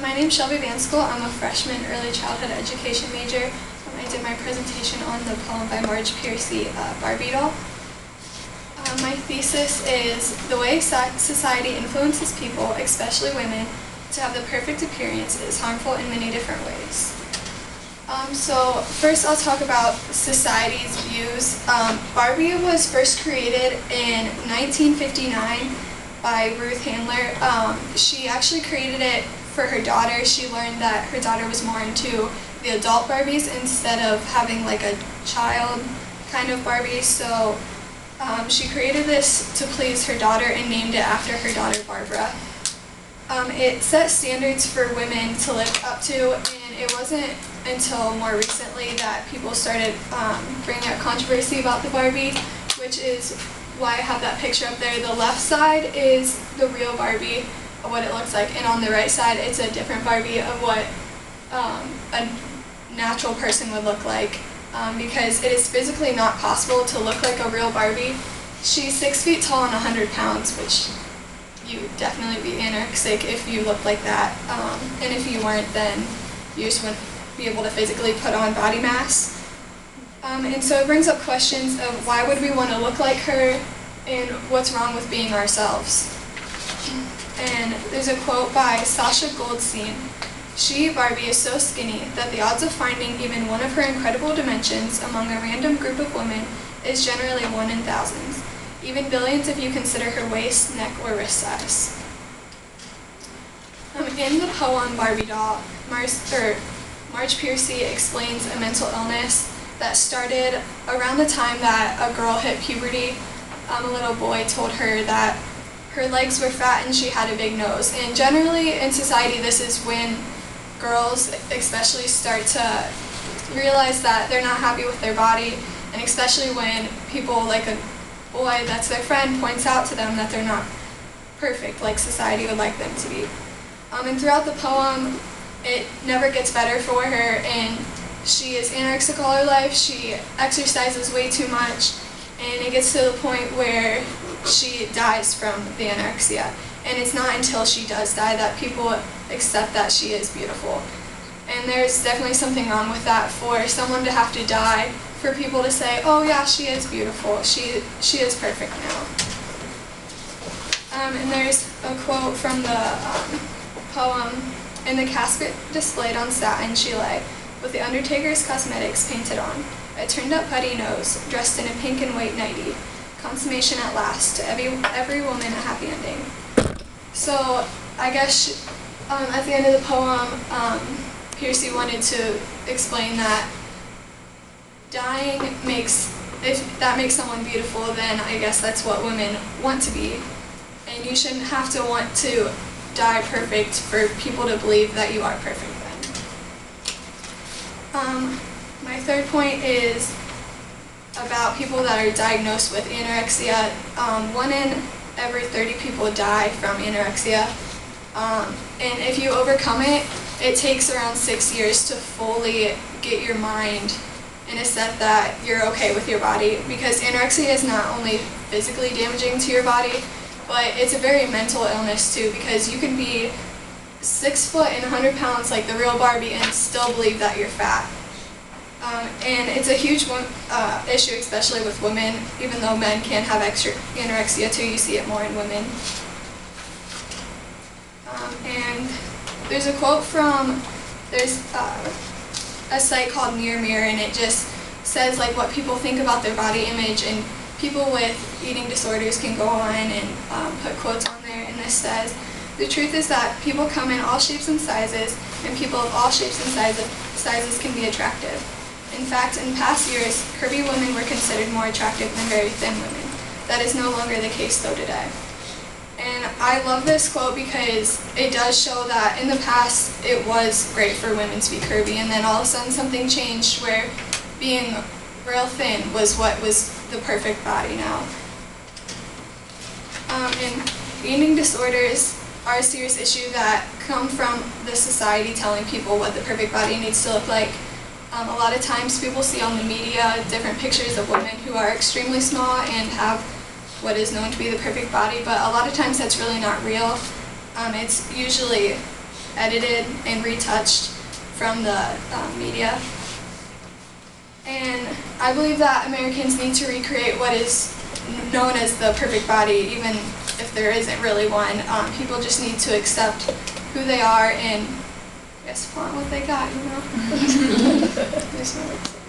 My name is Shelby Vanskill. I'm a freshman early childhood education major. I did my presentation on the poem by Marge Piercy, Barbie Doll. My thesis is the way society influences people, especially women, to have the perfect appearance is harmful in many different ways. So first I'll talk about society's views. Barbie was first created in 1959 by Ruth Handler. She actually created it for her daughter. She learned that her daughter was more into the adult Barbies instead of having like a child kind of Barbie. So she created this to please her daughter and named it after her daughter Barbara. It set standards for women to live up to, and it wasn't until more recently that people started bringing up controversy about the Barbie, which is why I have that picture up there. The left side is the real Barbie of what it looks like, and on the right side it's a different Barbie of what a natural person would look like, because it is physically not possible to look like a real Barbie. She's 6 feet tall and 100 pounds, which you would definitely be anorexic if you looked like that, and if you weren't, then you just wouldn't be able to physically put on body mass. And so it brings up questions of why would we want to look like her, and what's wrong with being ourselves. And there's a quote by Sasha Goldstein. "She, Barbie, is so skinny that the odds of finding even one of her incredible dimensions among a random group of women is generally 1 in thousands, even billions if you consider her waist, neck, or wrist size." In the poem Barbie Doll, Marge Piercy explains a mental illness that started around the time that a girl hit puberty. A little boy told her that her legs were fat and she had a big nose. And generally in society, this is when girls especially start to realize that they're not happy with their body, and especially when people like a boy that's their friend points out to them that they're not perfect like society would like them to be. And throughout the poem, it never gets better for her, and she is anorexic all her life. She exercises way too much, and it gets to the point where she dies from the anorexia. And it's not until she does die that people accept that she is beautiful. And there's definitely something wrong with that, for someone to have to die for people to say, oh yeah, she is beautiful, she is perfect now. And there's a quote from the poem, "In the casket displayed on satin she lay, with the undertaker's cosmetics painted on, a turned-up putty nose, dressed in a pink and white nightie. Consummation at last, to every woman a happy ending." So I guess at the end of the poem, Piercy wanted to explain that dying if that makes someone beautiful, then I guess that's what women want to be. And you shouldn't have to want to die perfect for people to believe that you are perfect then. My third point is about people that are diagnosed with anorexia. 1 in every 30 people die from anorexia. And if you overcome it, it takes around 6 years to fully get your mind in a set that you're okay with your body, because anorexia is not only physically damaging to your body, but it's a very mental illness too, because you can be 6 foot and 100 pounds like the real Barbie and still believe that you're fat. And it's a huge issue, especially with women, even though men can have anorexia too, you see it more in women. And there's a quote from, there's a site called Mirror Mirror, and it just says like what people think about their body image, and people with eating disorders can go on and put quotes on there, and this says, "The truth is that people come in all shapes and sizes, and people of all shapes and sizes can be attractive. In fact, in past years, curvy women were considered more attractive than very thin women. That is no longer the case though today." And I love this quote because it does show that in the past it was great for women to be curvy, and then all of a sudden something changed where being real thin was what was the perfect body now. And eating disorders are a serious issue that come from the society telling people what the perfect body needs to look like. A lot of times people see on the media different pictures of women who are extremely small and have what is known to be the perfect body, but a lot of times that's really not real. It's usually edited and retouched from the media. And I believe that Americans need to recreate what is known as the perfect body, even if there isn't really one. People just need to accept who they are and, I guess, flaunt what they got, you know? There's no way to say it.